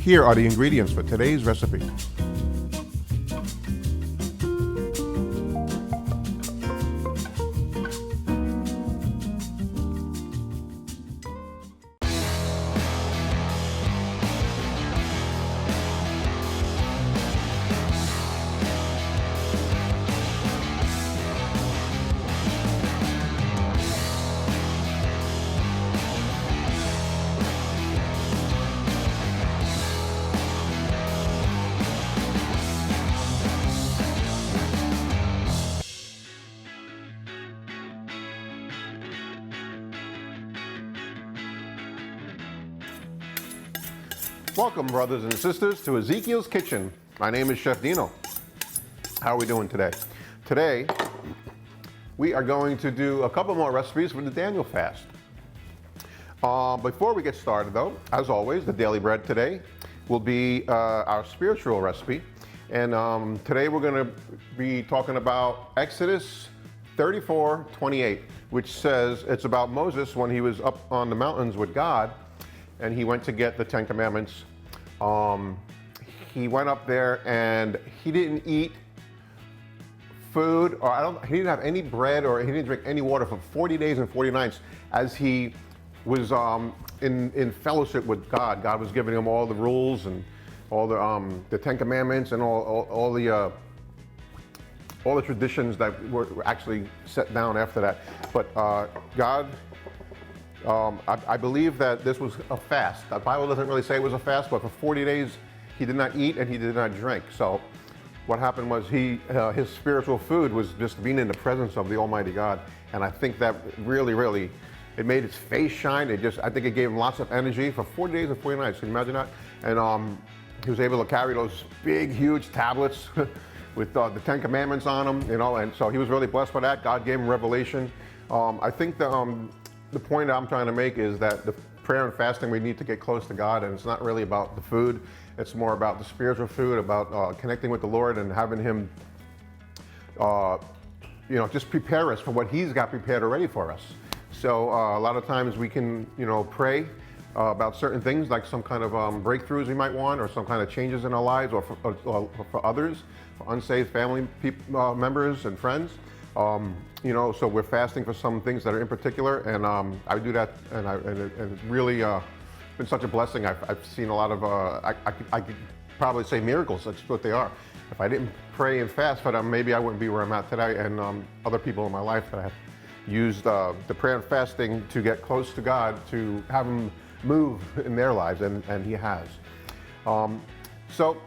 Here are the ingredients for today's recipe. Welcome, brothers and sisters, to Ezekiel's Kitchen. My name is Chef Dino. How are we doing today? Today, we are going to do a couple more recipes for the Daniel fast. Before we get started, though, as always, the daily bread today will be our spiritual recipe. And today we're going to be talking about Exodus 34:28, which says it's about Moses when he was up on the mountains with God and he went to get the Ten Commandments. He went up there and he didn't eat food, or he didn't have any bread, or he didn't drink any water for 40 days and 40 nights as he was in fellowship with God. God was giving him all the rules and all the Ten Commandments and all the traditions that were actually set down after that. But God, I believe that this was a fast. The Bible doesn't really say it was a fast, but for 40 days he did not eat and he did not drink. So what happened was his spiritual food was just being in the presence of the Almighty God. And I think that really, it made his face shine. I think it gave him lots of energy for 40 days and 40 nights. Can you imagine that? And he was able to carry those big, huge tablets with the Ten Commandments on them, and so he was really blessed by that. God gave him revelation. I think the point I'm trying to make is that the prayer and fasting, we need to get close to God, and it's not really about the food. It's more about the spiritual food, about connecting with the Lord and having Him, just prepare us for what He's got prepared already for us. So a lot of times we can, pray about certain things, like some kind of breakthroughs we might want, or some kind of changes in our lives, or for others, for unsaved family members and friends. So we're fasting for some things that are in particular, and I do that, and it's really been such a blessing. I've seen a lot of, I could probably say miracles. That's what they are. If I didn't pray and fast for them, maybe I wouldn't be where I'm at today, and other people in my life that have used the prayer and fasting to get close to God, to have Him move in their lives, and He has. So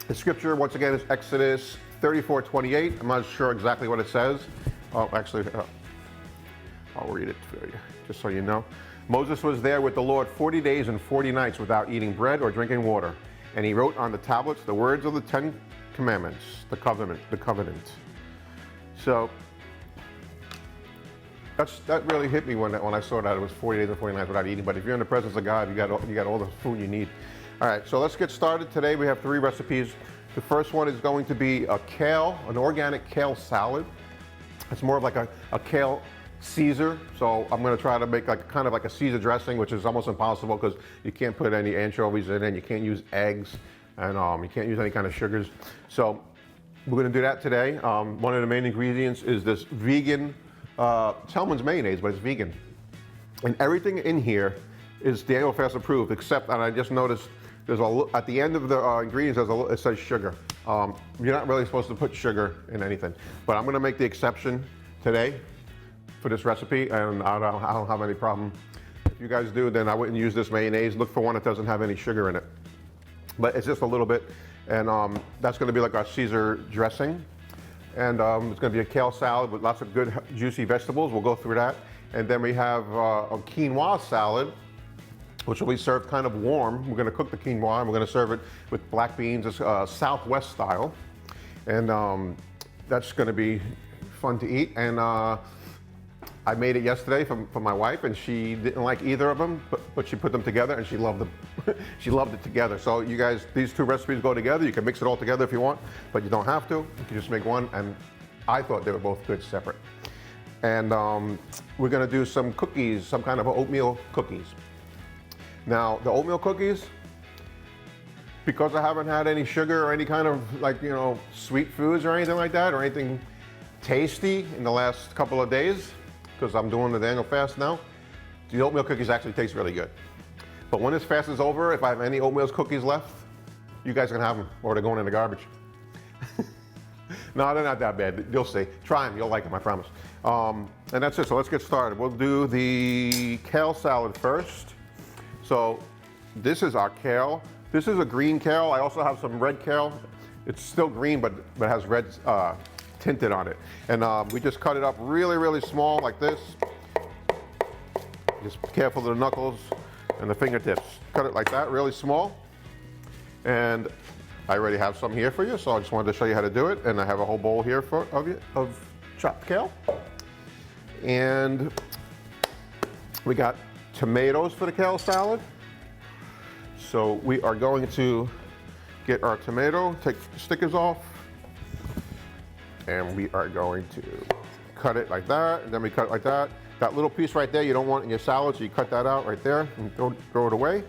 the scripture, once again, is Exodus 34:28. I'm not sure exactly what it says. Actually, I'll read it for you, just so you know. Moses was there with the Lord 40 days and 40 nights without eating bread or drinking water. And he wrote on the tablets the words of the Ten Commandments, the covenant. So that really hit me when I saw that it was 40 days and 40 nights without eating. But if you're in the presence of God, you got all the food you need. All right, so let's get started. Today we have 3 recipes. The first one is going to be an organic kale salad. It's more of like a kale Caesar. So I'm going to try to make kind of like a Caesar dressing, which is almost impossible because you can't put any anchovies in it, you can't use eggs, and you can't use any kind of sugars. So we're going to do that today. One of the main ingredients is this vegan Hellmann's mayonnaise, but it's vegan. And everything in here is Daniel Fast approved, except, and I just noticed, at the end of the ingredients, it says sugar. You're not really supposed to put sugar in anything, but I'm going to make the exception today for this recipe, and I don't have any problem. If you guys do, then I wouldn't use this mayonnaise. Look for one that doesn't have any sugar in it, but it's just a little bit, and that's going to be like our Caesar dressing, and it's going to be a kale salad with lots of good juicy vegetables. We'll go through that, and then we have a quinoa salad, which will be served kind of warm. We're going to cook the quinoa and we're going to serve it with black beans, Southwest style. And that's going to be fun to eat. And I made it yesterday for my wife, and she didn't like either of them, but she put them together and she loved them. She loved it together. So you guys, these two recipes go together. You can mix it all together if you want, but you don't have to. You can just make one, and I thought they were both good separate. And we're gonna do some cookies, some kind of oatmeal cookies. Now, the oatmeal cookies, because I haven't had any sugar or any kind of like, you know, sweet foods or anything like that, or anything tasty in the last couple of days, because I'm doing the Daniel fast now, the oatmeal cookies actually taste really good. But when this fast is over, if I have any oatmeal cookies left, you guys can have them, or they're going in the garbage. No, they're not that bad. You'll see. Try them. You'll like them, I promise. And that's it. So let's get started. We'll do the kale salad first. So this is our kale. This is a green kale. I also have some red kale. It's still green, but has red tinted on it. And we just cut it up really, really small like this. Just careful of the knuckles and the fingertips. Cut it like that, really small. And I already have some here for you, so I just wanted to show you how to do it. And I have a whole bowl here of chopped kale. And we got tomatoes for the kale salad. So we are going to get our tomato, take the stickers off, and we are going to cut it like that, and then we cut it like that. That little piece right there you don't want in your salad, so you cut that out right there and throw it away.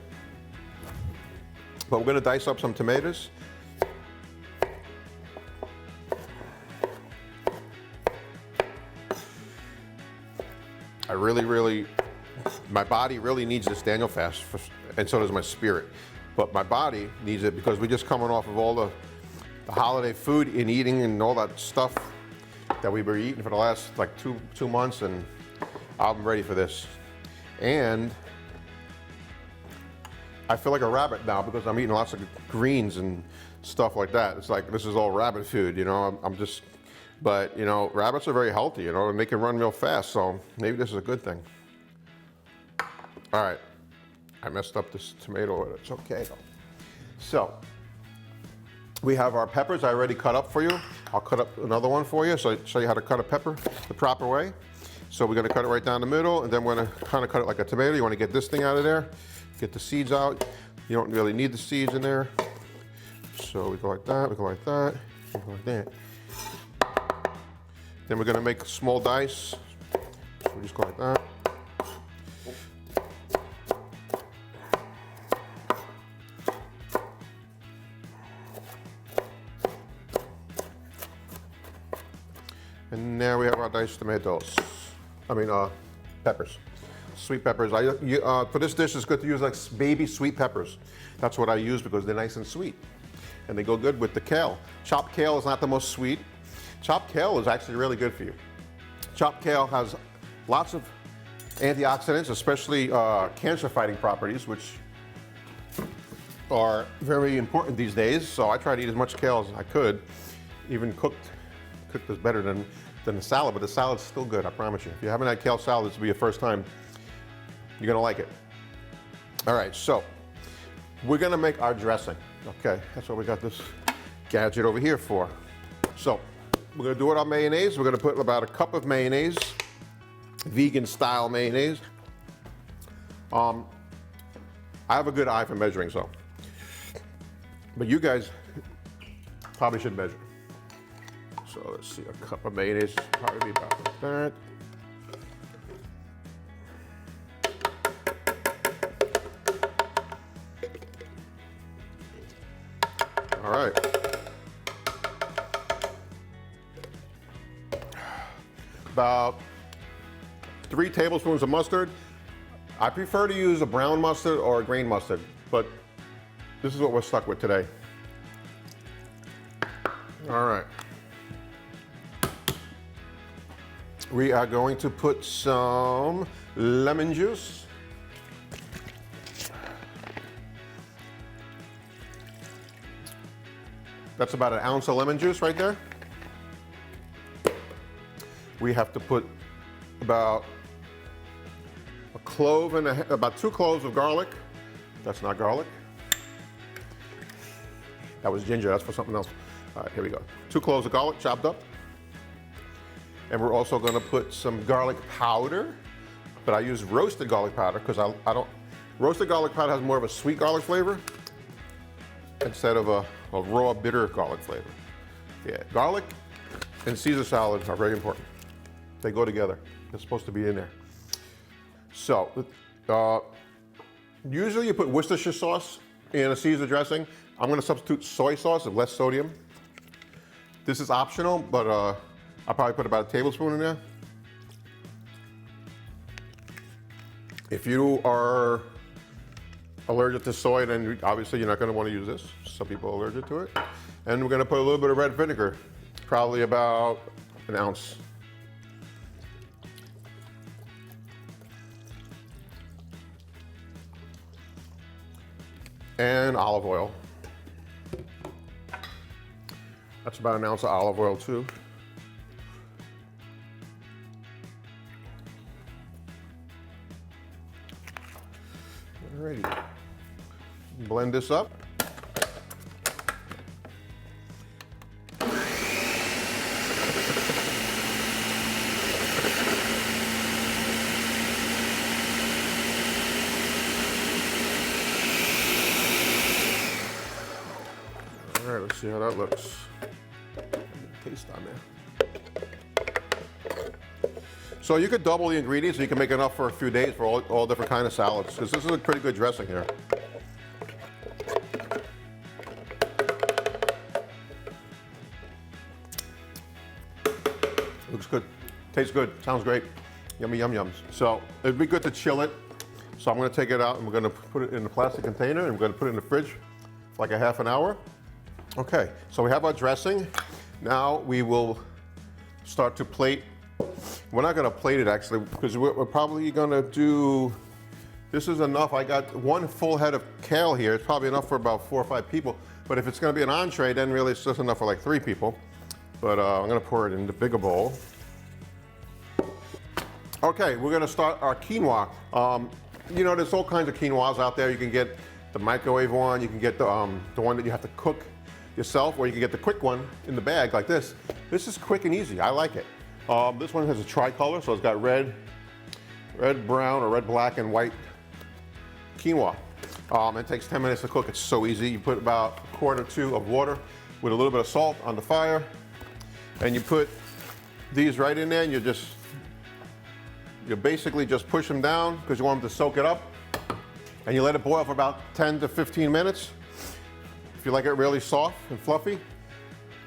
But we're going to dice up some tomatoes. My body really needs this Daniel fast, and so does my spirit. But my body needs it because we're just coming off of all the holiday food and eating and all that stuff that we were eating for the last like two months, and I'm ready for this. And I feel like a rabbit now because I'm eating lots of greens and stuff like that. It's like this is all rabbit food, you know. But you know, rabbits are very healthy, you know, and they can run real fast. So maybe this is a good thing. All right, I messed up this tomato, but it's okay though. So we have our peppers I already cut up for you. I'll cut up another one for you, so I show you how to cut a pepper the proper way. So we're gonna cut it right down the middle, and then we're gonna kind of cut it like a tomato. You wanna get this thing out of there, get the seeds out. You don't really need the seeds in there. So we go like that, we go like that, we go like that. Then we're gonna make small dice. So we just go like that. And now we have our diced tomatoes. Peppers, sweet peppers. For this dish, it's good to use like baby sweet peppers. That's what I use because they're nice and sweet, and they go good with the kale. Chopped kale is not the most sweet. Chopped kale is actually really good for you. Chopped kale has lots of antioxidants, especially cancer-fighting properties, which are very important these days. So I try to eat as much kale as I could. Even cooked is better than the salad, but the salad's still good, I promise you. If you haven't had kale salad, this will be your first time, you're gonna like it. All right, so we're gonna make our dressing. Okay, that's what we got this gadget over here for. So we're gonna do it on mayonnaise. We're gonna put about a cup of mayonnaise, vegan style mayonnaise. I have a good eye for measuring, so. But you guys probably should measure. So let's see, a cup of mayonnaise is probably about like that. All right. About 3 tablespoons of mustard. I prefer to use a brown mustard or a green mustard, but this is what we're stuck with today. All right. We are going to put some lemon juice. That's about an ounce of lemon juice right there. We have to put about a clove and about 2 cloves of garlic. That's not garlic. That was ginger, that's for something else. All right, here we go. 2 cloves of garlic chopped up. And we're also gonna put some garlic powder, but I use roasted garlic powder because I don't, roasted garlic powder has more of a sweet garlic flavor instead of a raw bitter garlic flavor. Yeah, garlic and Caesar salad are very important. They go together. They're supposed to be in there. So, usually you put Worcestershire sauce in a Caesar dressing, I'm going to substitute soy sauce with less sodium. This is optional, but I'll probably put about a tablespoon in there. If you are allergic to soy, then obviously you're not going to want to use this. Some people are allergic to it. And we're going to put a little bit of red vinegar, probably about an ounce. And olive oil. That's about an ounce of olive oil too. Alrighty. Blend this up. All right, let's see how that looks. Taste on there. So you could double the ingredients, so you can make enough for a few days for all different kind of salads, because this is a pretty good dressing here. Looks good, tastes good, sounds great. Yummy, yum, yums. So it'd be good to chill it. So I'm gonna take it out and we're gonna put it in a plastic container and we're gonna put it in the fridge for like a half an hour. Okay, so we have our dressing. Now we will start to plate. We're not gonna plate it actually, because we're probably gonna do, this is enough. I got one full head of kale here. It's probably enough for about 4 or 5 people. But if it's gonna be an entree, then really it's just enough for like 3 people. But I'm gonna pour it in the bigger bowl. Okay, we're gonna start our quinoa. You know, there's all kinds of quinoas out there. You can get the microwave one, you can get the one that you have to cook yourself, or you can get the quick one in the bag like this. This is quick and easy, I like it. This one has a tricolor, so it's got red, brown, or red, black, and white quinoa. It takes 10 minutes to cook, it's so easy. You put about 1 quart or 2 of water with a little bit of salt on the fire, and you put these right in there, and you basically just push them down because you want them to soak it up, and you let it boil for about 10 to 15 minutes. If you like it really soft and fluffy,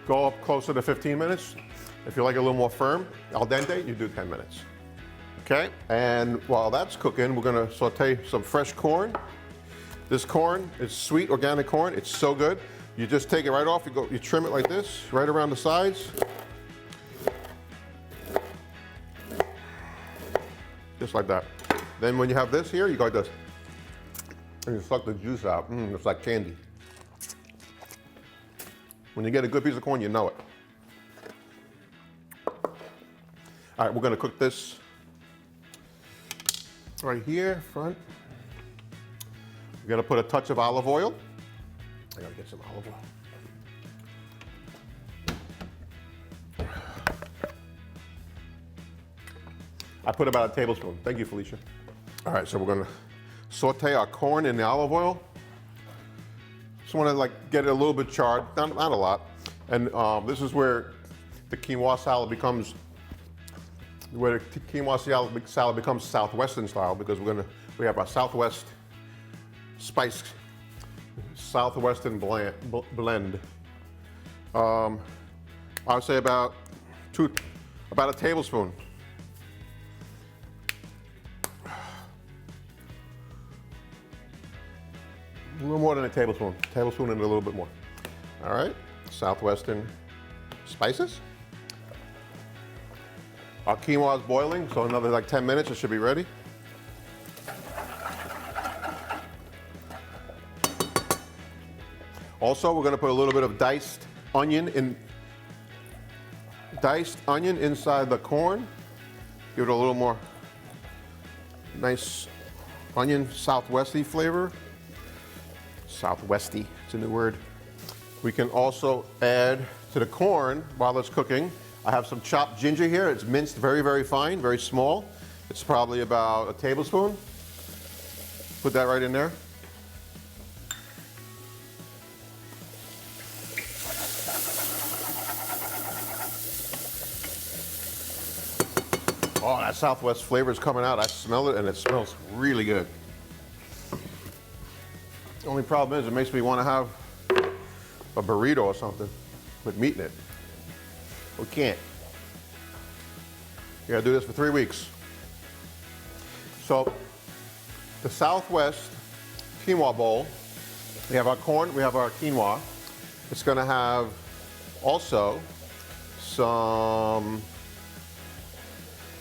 go up closer to 15 minutes. If you like it a little more firm, al dente, you do 10 minutes. Okay, and while that's cooking, we're gonna saute some fresh corn. This corn is sweet organic corn, it's so good. You just take it right off, you trim it like this, right around the sides. Just like that. Then when you have this here, you go like this. And you suck the juice out. It's like candy. When you get a good piece of corn, you know it. All right, we're gonna cook this right here, front. We're gonna put a touch of olive oil. I gotta get some olive oil. I put about a tablespoon. Thank you, Felicia. All right, so we're gonna saute our corn in the olive oil. Just wanna get it a little bit charred, not a lot. And this is where the quinoa salad becomes, Southwestern style, because we have our Southwest spice, Southwestern blend. I would say about a tablespoon. A little more than a tablespoon and a little bit more. All right, Southwestern spices. Our quinoa is boiling, so another 10 minutes, it should be ready. Also, we're gonna put a little bit of diced onion inside the corn. Give it a little more nice onion Southwesty flavor. Southwesty, it's a new word. We can also add to the corn while it's cooking. I have some chopped ginger here. It's minced very, very fine, very small. It's probably about a tablespoon. Put that right in there. Oh, that Southwest flavor is coming out. I smell it and it smells really good. Only Only problem is it makes me want to have a burrito or something with meat in it. We can't. You gotta do this for 3 weeks. So, the Southwest quinoa bowl, we have our corn, we have our quinoa. It's gonna have also some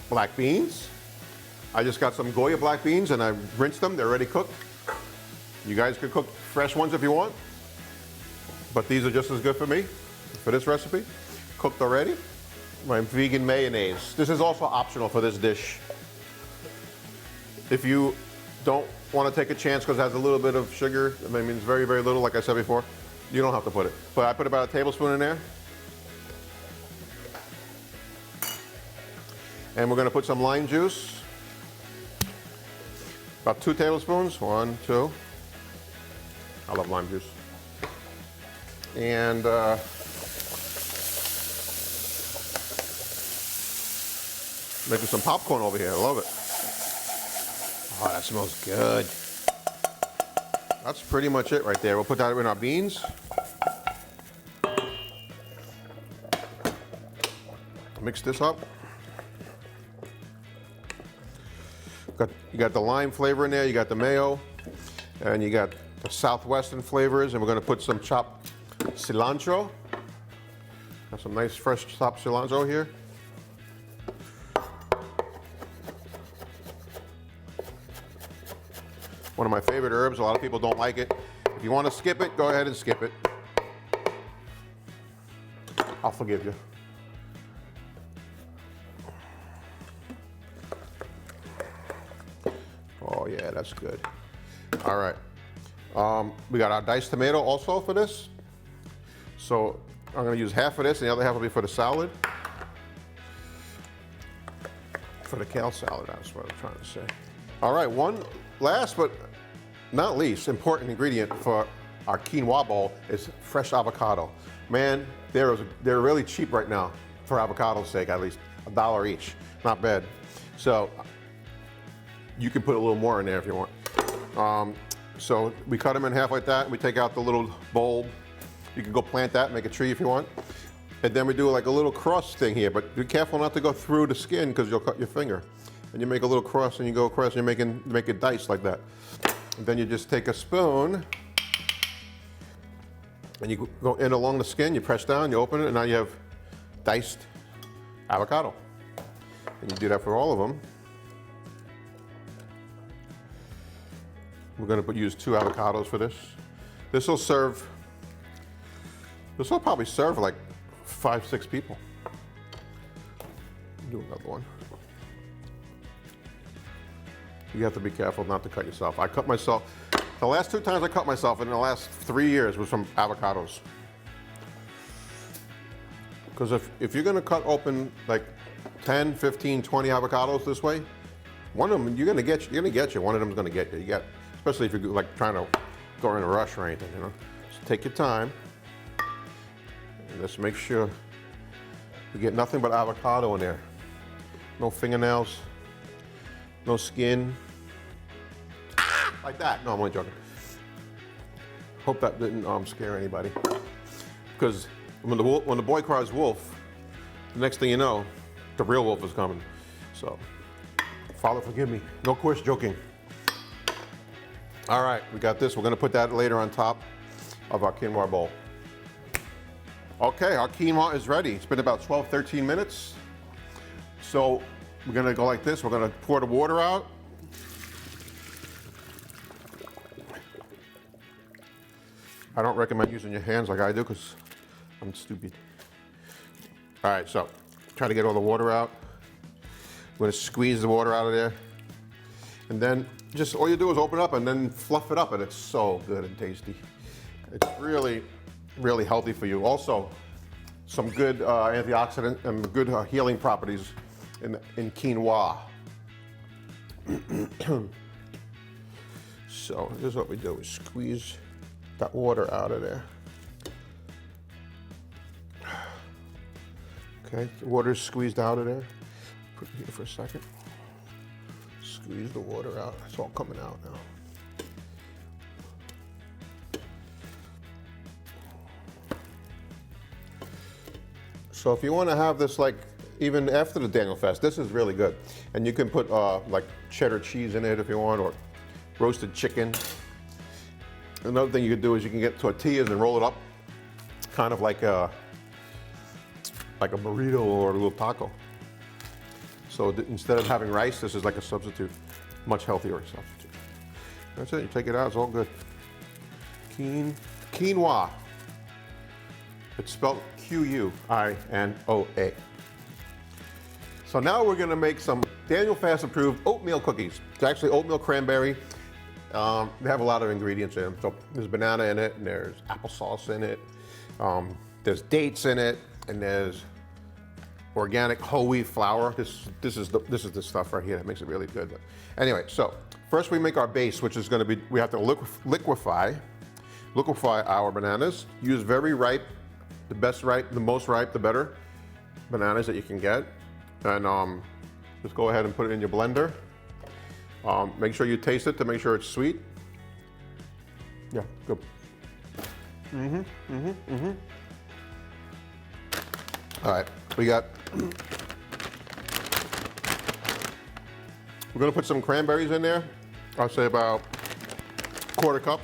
black beans. I just got some Goya black beans and I rinsed them, they're already cooked. You guys could cook fresh ones if you want, but these are just as good for me, for this recipe. Cooked already. My vegan mayonnaise. This is also optional for this dish. If you don't want to take a chance because it has a little bit of sugar, I mean it's very, very little like I said before, you don't have to put it. But I put about a tablespoon in there. And we're going to put some lime juice. About 2 tablespoons. 1, 2. I love lime juice. And making some popcorn over here. I love it. Oh, that smells good. That's pretty much it right there. We'll put that in our beans. Mix this up. You got the lime flavor in there, you got the mayo, and you got the Southwestern flavors, and we're going to put some chopped cilantro. Got some nice fresh chopped cilantro here. One of my favorite herbs. A lot of people don't like it. If you want to skip it, go ahead and skip it. I'll forgive you. Oh yeah, that's good. All right. We got our diced tomato also for this. So I'm going to use half of this, and the other half will be for the salad. For the kale salad, that's what I'm trying to say. All right, one last but not least important ingredient for our quinoa bowl is fresh avocado. Man, they're really cheap right now for avocado's sake, at least $1 each. Not bad. So you can put a little more in there if you want. So we cut them in half like that. We take out the little bulb. You can go plant that, make a tree if you want. And then we do like a little cross thing here, but be careful not to go through the skin because you'll cut your finger. And you make a little cross and you go across and you make it diced like that. And then you just take a spoon and you go in along the skin, you press down, you open it, and now you have diced avocado. And you do that for all of them. We're going to use 2 avocados for this. This will probably serve like 5, 6 people. Do another one. You have to be careful not to cut yourself. I cut myself, the last 2 times I cut myself in the last 3 years was from avocados. Because if you're gonna cut open like 10, 15, 20 avocados this way, one of them, you're gonna get you, one of them's gonna get you. Especially if you're like trying to go in a rush or anything, you know. So take your time, and just make sure you get nothing but avocado in there. No fingernails. No skin. Ah! Like that. No, I'm only joking. Hope that didn't scare anybody. Because when the boy cries wolf, the next thing you know, the real wolf is coming. So, Father, forgive me. No coarse joking. All right, we got this. We're going to put that later on top of our quinoa bowl. Okay, our quinoa is ready. It's been about 12, 13 minutes. So, we're gonna go like this. We're gonna pour the water out. I don't recommend using your hands like I do because I'm stupid. All right, so try to get all the water out. I'm gonna squeeze the water out of there. And then just all you do is open up and then fluff it up, and it's so good and tasty. It's really, really healthy for you. Also, some good antioxidant and good healing properties in quinoa. So this is what we do, we squeeze that water out of there. Okay, the water's squeezed out of there. Put it here for a second. Squeeze the water out, it's all coming out now. So if you want to have this like even after the Daniel Fest, this is really good. And you can put like cheddar cheese in it if you want, or roasted chicken. Another thing you could do is you can get tortillas and roll it up, kind of like a burrito or a little taco. So instead of having rice, this is like a substitute, much healthier substitute. That's it, you take it out, it's all good. Quinoa. It's spelled Quinoa. So now we're gonna make some Daniel Fast approved oatmeal cookies. It's actually oatmeal cranberry. They have a lot of ingredients in them. So there's banana in it, and there's applesauce in it. There's dates in it, and there's organic whole wheat flour. This is the stuff right here that makes it really good. Anyway, so first we make our base, which is going to be, we have to liquefy our bananas. Use very ripe, the best ripe, the most ripe, the better bananas that you can get, and just go ahead and put it in your blender. Make sure you taste it to make sure it's sweet. Yeah, good. All right, we're gonna put some cranberries in there. I'll say about quarter cup.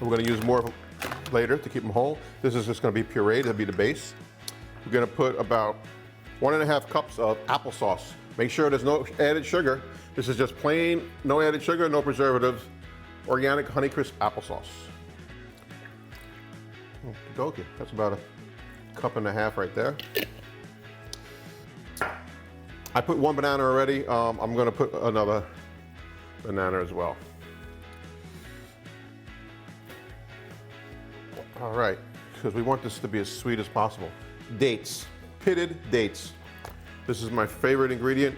We're gonna use more later to keep them whole. This is just gonna be pureed, that'll be the base. We're gonna put about 1.5 cups of applesauce. Make sure there's no added sugar. This is just plain, no added sugar, no preservatives, organic Honeycrisp applesauce. Okay, that's about 1.5 cups right there. I put one banana already. I'm gonna put another banana as well. All right, because we want this to be as sweet as possible. Dates, pitted dates. This is my favorite ingredient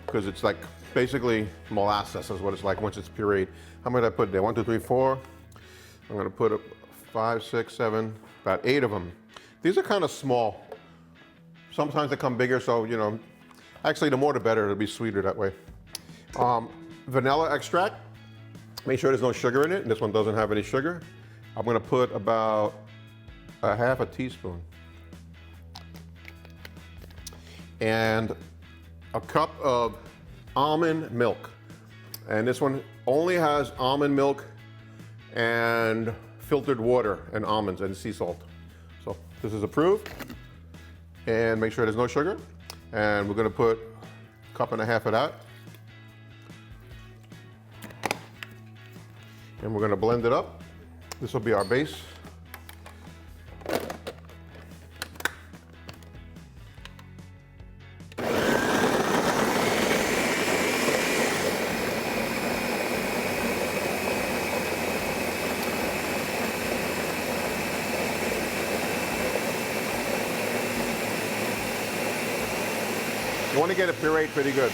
because it's like basically molasses is what it's like once it's pureed. How many did I put there? 1, 2, 3, 4. I'm gonna put 5, 6, 7, about 8 of them. These are kind of small. Sometimes they come bigger, so you know, actually the more the better, it'll be sweeter that way. Vanilla extract. Make sure there's no sugar in it. This one doesn't have any sugar. I'm gonna put about 1/2 teaspoon. And a cup of almond milk. And this one only has almond milk and filtered water and almonds and sea salt. So this is approved. And make sure there's no sugar. And we're gonna put 1.5 cups of that. And we're gonna blend it up. This will be our base. You want to get it pureed pretty good.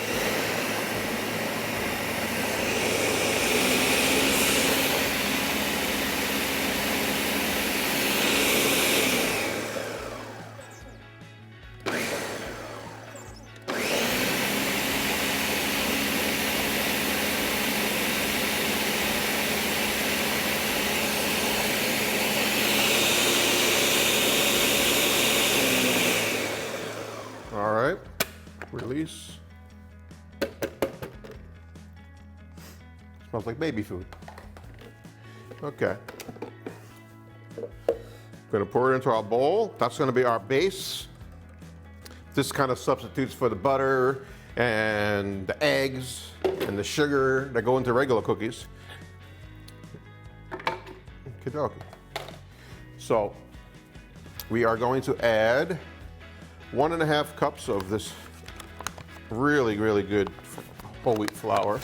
All right. Release. Smells like baby food. Okay. Gonna pour it into our bowl. That's gonna be our base. This kind of substitutes for the butter and the eggs and the sugar that go into regular cookies. Okey-dokey. So we are going to add 1.5 cups of this really, really good whole wheat flour.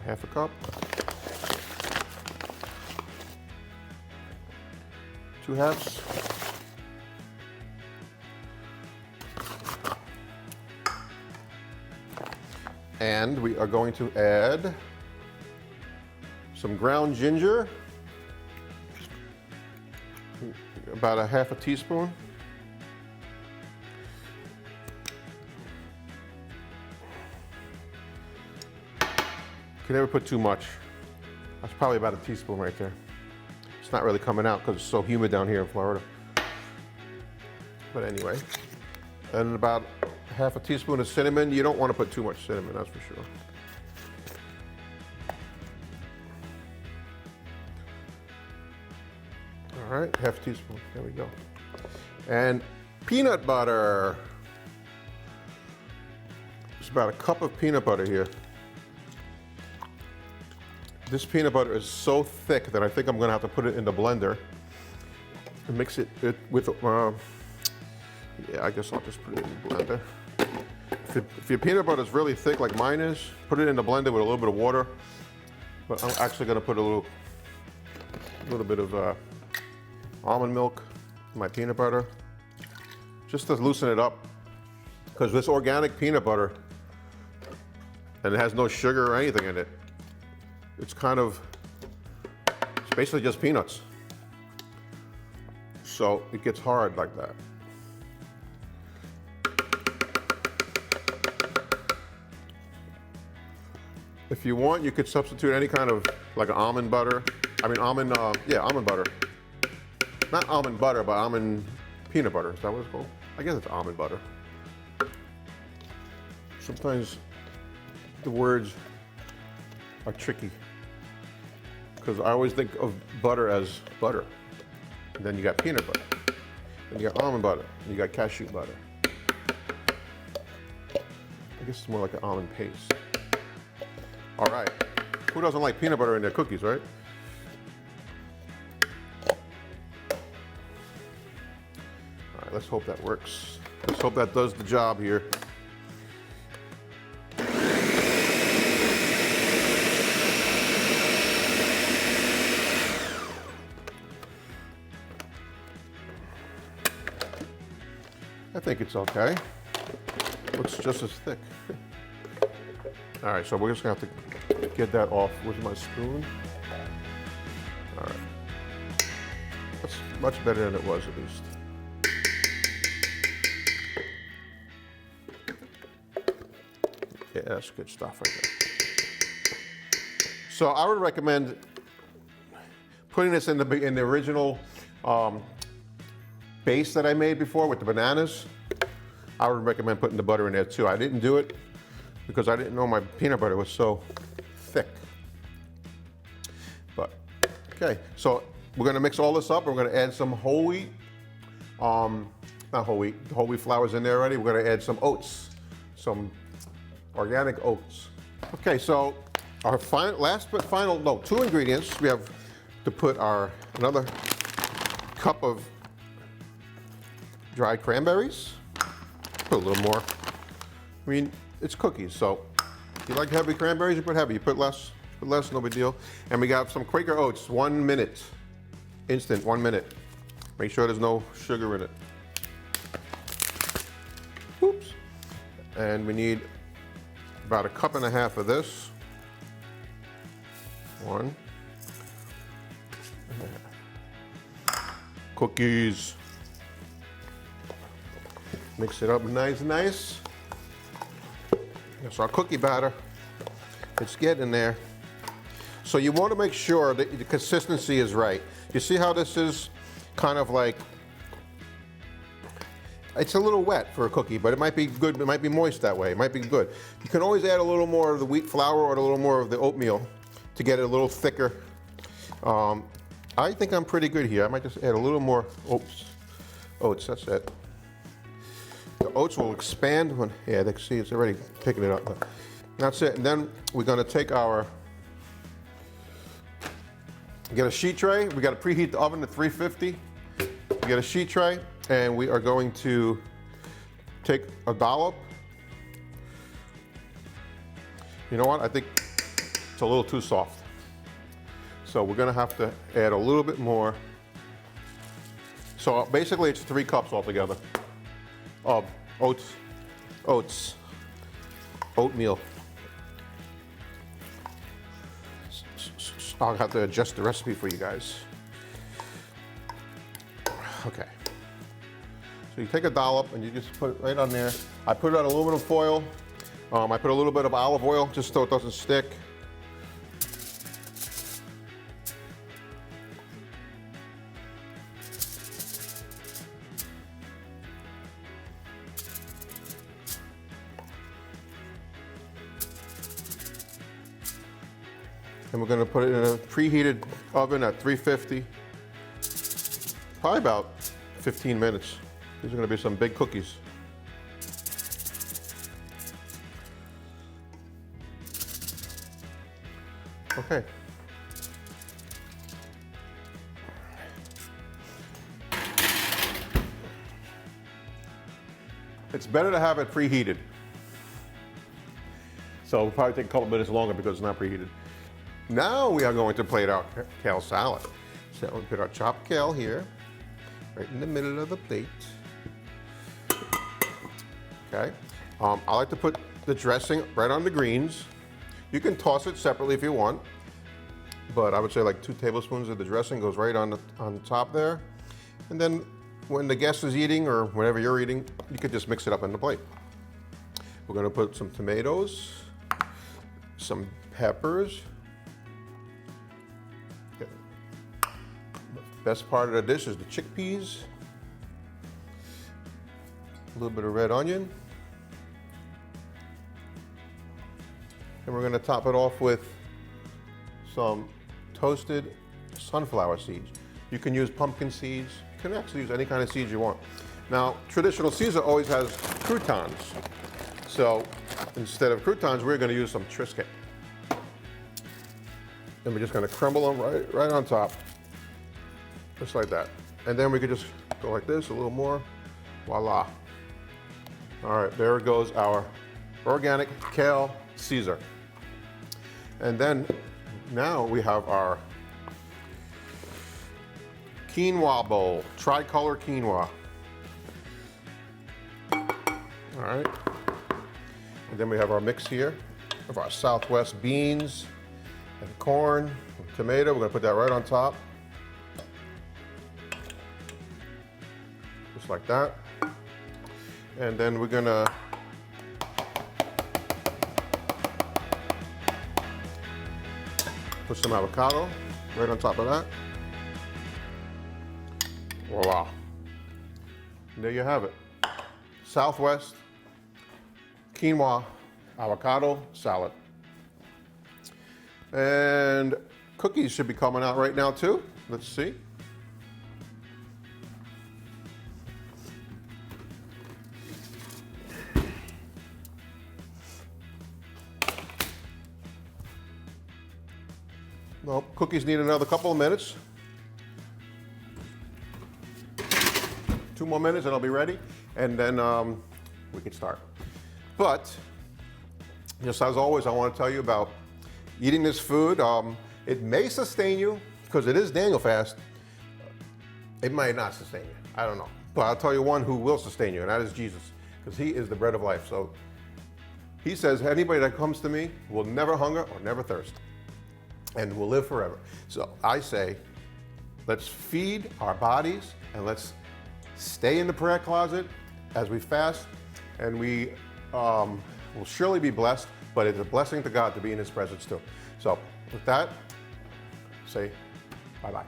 Half a cup. 2 halves. And we are going to add some ground ginger. About 1/2 teaspoon. can never put too much. That's probably about a teaspoon right there. It's not really coming out because it's so humid down here in Florida. But anyway, and about half a teaspoon of cinnamon. You don't want to put too much cinnamon, that's for sure. All right, half a teaspoon, there we go. And peanut butter. It's about a cup of peanut butter here. This peanut butter is so thick that I think I'm gonna have to put it in the blender and mix it with, yeah, I guess I'll just put it in the blender. If your peanut butter is really thick like mine is, put it in the blender with a little bit of water. But I'm actually gonna put a little bit of almond milk in my peanut butter, just to loosen it up. Because this organic peanut butter, and it has no sugar or anything in it, it's basically just peanuts. So it gets hard like that. If you want, you could substitute any kind of, like almond butter. Almond butter. Not almond butter, but almond peanut butter. Is that what it's called? I guess it's almond butter. Sometimes the words are tricky because I always think of butter as butter. And then you got peanut butter, and you got almond butter, and you got cashew butter. I guess it's more like an almond paste. All right, who doesn't like peanut butter in their cookies, right? All right, let's hope that works. Let's hope that does the job here. I think it's okay. Looks just as thick. All right, so we're just gonna have to get that off. Where's my spoon? All right. That's much better than it was, at least. Yeah, that's good stuff right there. So I would recommend putting this in the original base that I made before with the bananas. I would recommend putting the butter in there too. I didn't do it because I didn't know my peanut butter was so thick. But, okay, so we're gonna mix all this up. We're gonna add some whole wheat, not whole wheat, the whole wheat flour's in there already. We're gonna add some oats, some organic oats. Okay, so our two ingredients. We have to put another cup of dried cranberries. Put a little more. I mean, it's cookies, so if you like heavy cranberries, you put heavy. You put less, no big deal. And we got some Quaker Oats, 1 minute, instant, 1 minute. Make sure there's no sugar in it. Oops. And we need about a cup and a half of this. 1. Cookies. Mix it up nice. That's our cookie batter. It's getting there. So you want to make sure that the consistency is right. You see how this is kind of like, it's a little wet for a cookie, but it might be good, it might be moist that way, it might be good. You can always add a little more of the wheat flour or a little more of the oatmeal to get it a little thicker. I think I'm pretty good here. I might just add a little more oats, that's it. The oats will expand when, yeah, they can see it's already picking it up. That's it, and then we're gonna take get a sheet tray. We gotta preheat the oven to 350. Get a sheet tray, and we are going to take a dollop. You know what, I think it's a little too soft. So we're gonna have to add a little bit more. So basically it's 3 cups altogether of oatmeal. I'll have to adjust the recipe for you guys. Okay. So you take a dollop and you just put it right on there. I put it on aluminum foil. I put a little bit of olive oil just so it doesn't stick. And we're going to put it in a preheated oven at 350, probably about 15 minutes. These are going to be some big cookies. Okay. It's better to have it preheated. So it'll probably take a couple minutes longer because it's not preheated. Now we are going to plate our kale salad. So we put our chopped kale here, right in the middle of the plate. Okay. I like to put the dressing right on the greens. You can toss it separately if you want, but I would say like 2 tablespoons of the dressing goes right on the top there. And then when the guest is eating or whenever you're eating, you could just mix it up in the plate. We're going to put some tomatoes, some peppers. The best part of the dish is the chickpeas. A little bit of red onion. And we're going to top it off with some toasted sunflower seeds. You can use pumpkin seeds. You can actually use any kind of seeds you want. Now, traditional Caesar always has croutons. So instead of croutons, we're going to use some Triscuit. And we're just going to crumble them right on top, just like that. And then we could just go like this, a little more. Voila. All right, there goes our organic kale Caesar. And then now we have our quinoa bowl, tricolor quinoa. All right. And then we have our mix here of our Southwest beans and corn, and tomato. We're gonna put that right on top. Just like that. And then we're gonna put some avocado right on top of that. Voila. And there you have it. Southwest quinoa avocado salad. And cookies should be coming out right now too. Let's see. Well, cookies need another couple of minutes. 2 more minutes and I'll be ready. And then we can start. But, just as always, I want to tell you about eating this food. It may sustain you, because it is Daniel fast. It might not sustain you. I don't know. But I'll tell you one who will sustain you, and that is Jesus, because he is the bread of life. So he says, anybody that comes to me will never hunger or never thirst, and will live forever. So I say, let's feed our bodies, and let's stay in the prayer closet as we fast, and we will surely be blessed, but it's a blessing to God to be in his presence too. So with that, say bye-bye.